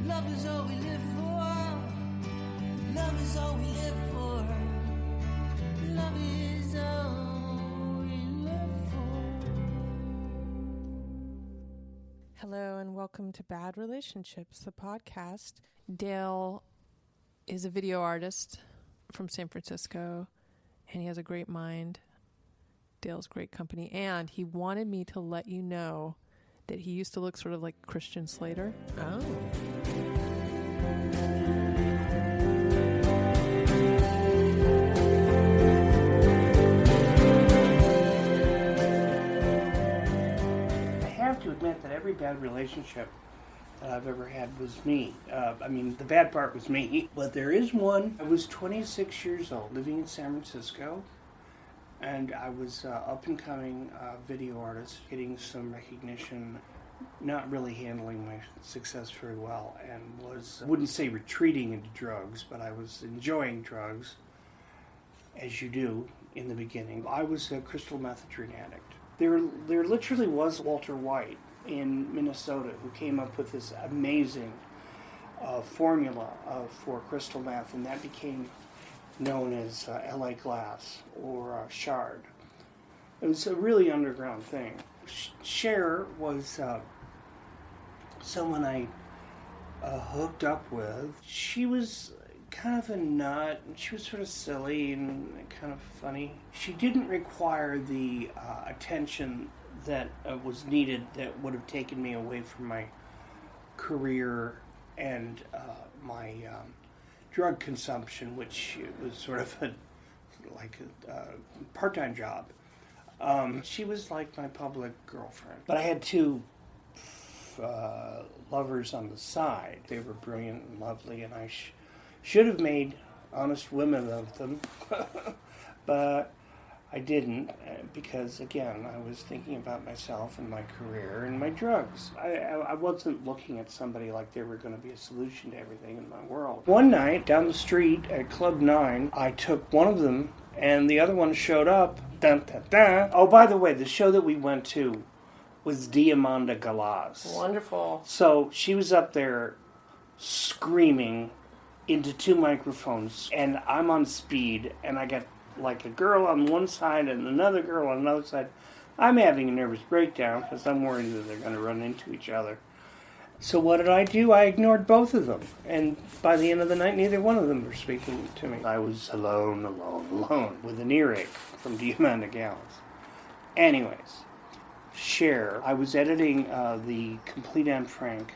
Love is all we live for. Love is all we live for. Love is all we live for. Hello and welcome to Bad Relationships, the podcast. Dale is a video artist from San Francisco, and he has a great mind. Dale's great company, and he wanted me to let you know that he used to look sort of like Christian Slater. Oh. I have to admit that every bad relationship that I've ever had was me. The bad part was me. But there is one. I was 26 years old, living in San Francisco. And I was up-and-coming video artist, getting some recognition, not really handling my success very well, and I wouldn't say retreating into drugs, but I was enjoying drugs, as you do in the beginning. I was a crystal methadone addict. There literally was Walter White in Minnesota who came up with this amazing formula for crystal meth, and that became known as LA Glass or Shard. It was a really underground thing. Cher was someone I hooked up with. She was kind of a nut, and she was sort of silly and kind of funny. She didn't require the attention that was needed that would have taken me away from my career and my drug consumption, which was sort of a part-time job. She was like my public girlfriend. But I had two lovers on the side. They were brilliant and lovely, and I should have made honest women of them. But I didn't, because, again, I was thinking about myself and my career and my drugs. I wasn't looking at somebody like they were going to be a solution to everything in my world. One night, down the street at Club 9, I took one of them, and the other one showed up. Dun, dun, dun. Oh, by the way, the show that we went to was Diamanda Galas. Wonderful. So she was up there screaming into two microphones, and I'm on speed, and I got like a girl on one side and another girl on another side. I'm having a nervous breakdown because I'm worried that they're going to run into each other. So what did I do? I ignored both of them. And by the end of the night, neither one of them were speaking to me. I was alone, with an earache from Diamanda Galas. Anyways, Cher. I was editing the Complete Anne Frank,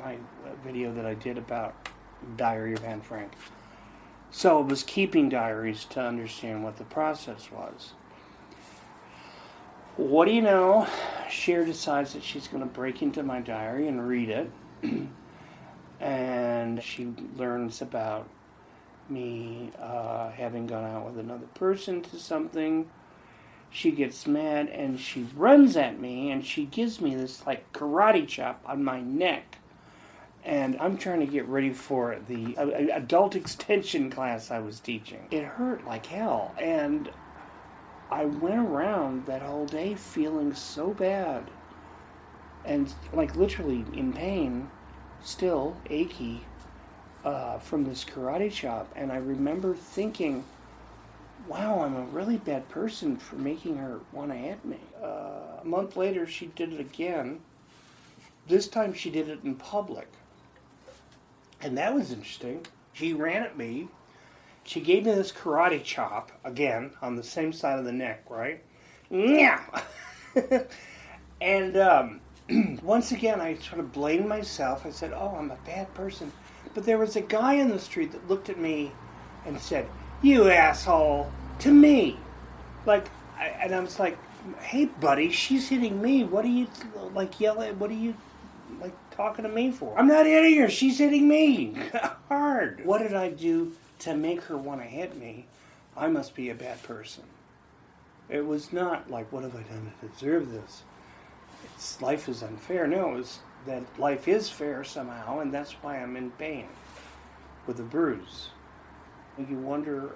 my video that I did about Diary of Anne Frank. So I was keeping diaries to understand what the process was. What do you know? Cher decides that she's going to break into my diary and read it. And she learns about me having gone out with another person to something. She gets mad and she runs at me and she gives me this like karate chop on my neck. And I'm trying to get ready for the adult extension class I was teaching. It hurt like hell. And I went around that whole day feeling so bad. And like literally in pain, still achy from this karate chop. And I remember thinking, wow, I'm a really bad person for making her want to hit me. A month later, she did it again. This time she did it in public. And that was interesting. She ran at me. She gave me this karate chop, again, on the same side of the neck, right? Yeah. And once again, I sort of blamed myself. I said, oh, I'm a bad person. But there was a guy in the street that looked at me and said, you asshole, to me. And I was like, hey, buddy, she's hitting me. What are you, yelling? What are you, talking to me for? I'm not hitting her. She's hitting me. Hard. What did I do to make her want to hit me? I must be a bad person. It was not like, what have I done to deserve this? Life is unfair. No, it's that life is fair somehow, and that's why I'm in pain with a bruise. You wonder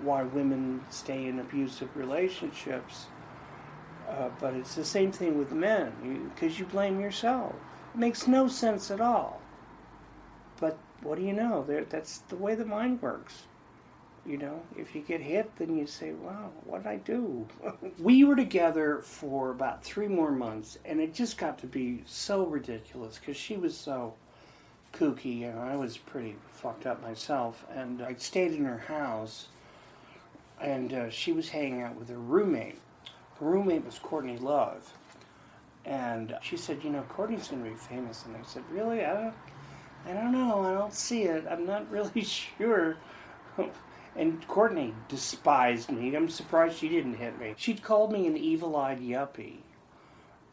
why women stay in abusive relationships, but it's the same thing with men, because you blame yourself. It makes no sense at all. But what do you know? That's the way the mind works. You know, if you get hit, then you say, wow, what did I do? We were together for about 3 more months, and it just got to be so ridiculous because she was so kooky, and I was pretty fucked up myself. And I stayed in her house, and she was hanging out with her roommate. Her roommate was Courtney Love. And she said, you know, Courtney's going to be famous. And I said, really? I don't know. I don't see it. I'm not really sure. And Courtney despised me. I'm surprised she didn't hit me. She'd called me an evil-eyed yuppie.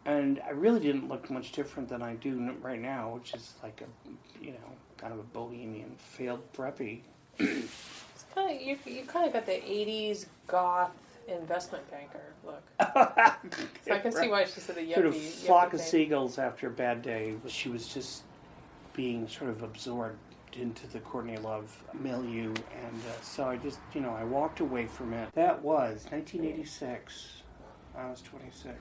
And I really didn't look much different than I do right now, which is like a, you know, kind of a bohemian, failed preppy. It's kind of, you kind of got the 80s goth investment banker look. So I can see why she said the yuppie. Sort of flock of seagulls after a bad day. She was just being sort of absorbed into the Courtney Love milieu, and so I just, you know, I walked away from it. That was 1986. I was 26.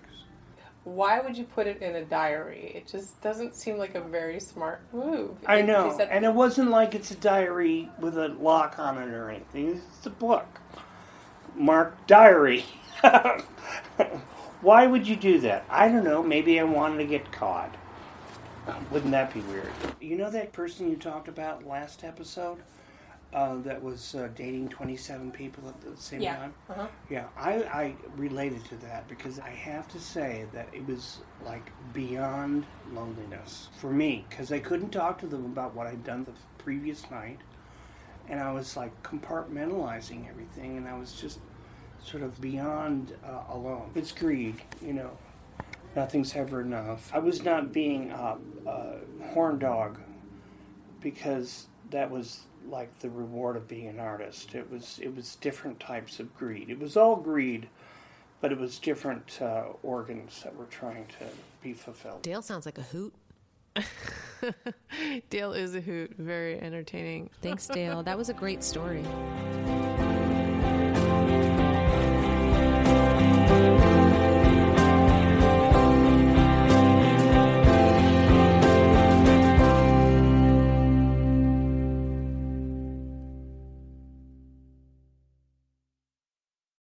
Why would you put it in a diary? It just doesn't seem like a very smart move. I know, and it wasn't like it's a diary with a lock on it or anything. It's a book. Marked diary. Why would you do that? I don't know. Maybe I wanted to get caught. Wouldn't that be weird? You know that person you talked about last episode that was dating 27 people at the same time? Uh-huh. Yeah, I related to that because I have to say that it was like beyond loneliness for me because I couldn't talk to them about what I'd done the previous night, and I was like compartmentalizing everything, and I was just sort of beyond alone. It's greed, you know. Nothing's ever enough. I was not being a horn dog because that was like the reward of being an artist. It was different types of greed. It was all greed, but it was different organs that were trying to be fulfilled. Dale sounds like a hoot. Dale is a hoot. Very entertaining. Thanks, Dale. That was a great story.